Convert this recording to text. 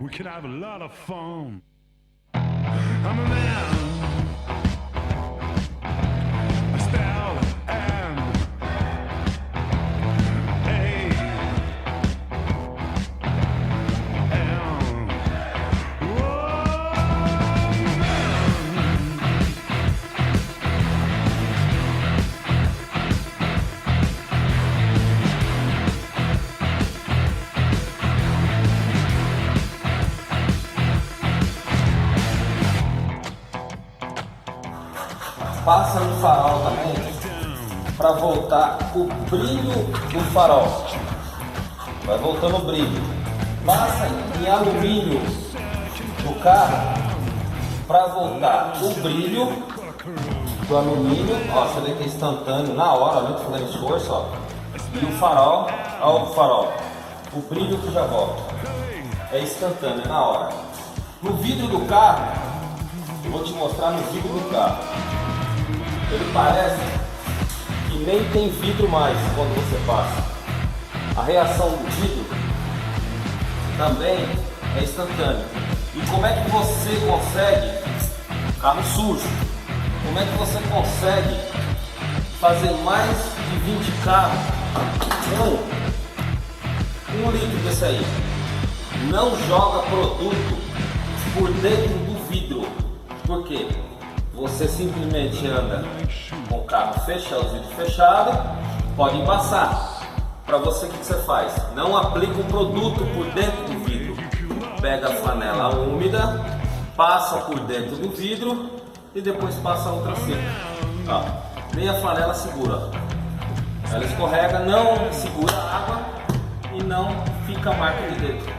We can have a lot of fun. I'm a man. A style and A M. Passa no farol também para voltar o brilho do farol. Vai voltando o brilho. Passa em alumínio do carro para voltar o brilho do alumínio. Ó, você vê que é instantâneo na hora, não fazendo esforço, ó. E o farol, ó, o farol, o brilho que já volta. É instantâneo, é na hora. No vidro do carro, eu vou te mostrar no vidro do carro. Ele parece que nem tem vidro mais quando você passa. A reação do vidro também é instantânea. E como é que você consegue, carro sujo, como é que você consegue fazer mais de 20 carros com 1 litro desse aí? Não joga produto por dentro do vidro. Por quê? Você simplesmente anda com o carro fechado, os vidros fechados, pode embaçar. Para você, o que você faz? Não aplica um produto por dentro do vidro. Pega a flanela úmida, passa por dentro do vidro e depois passa a outra seca. Ó, nem a flanela segura. Ela escorrega, não segura a água e não fica a marca de dentro.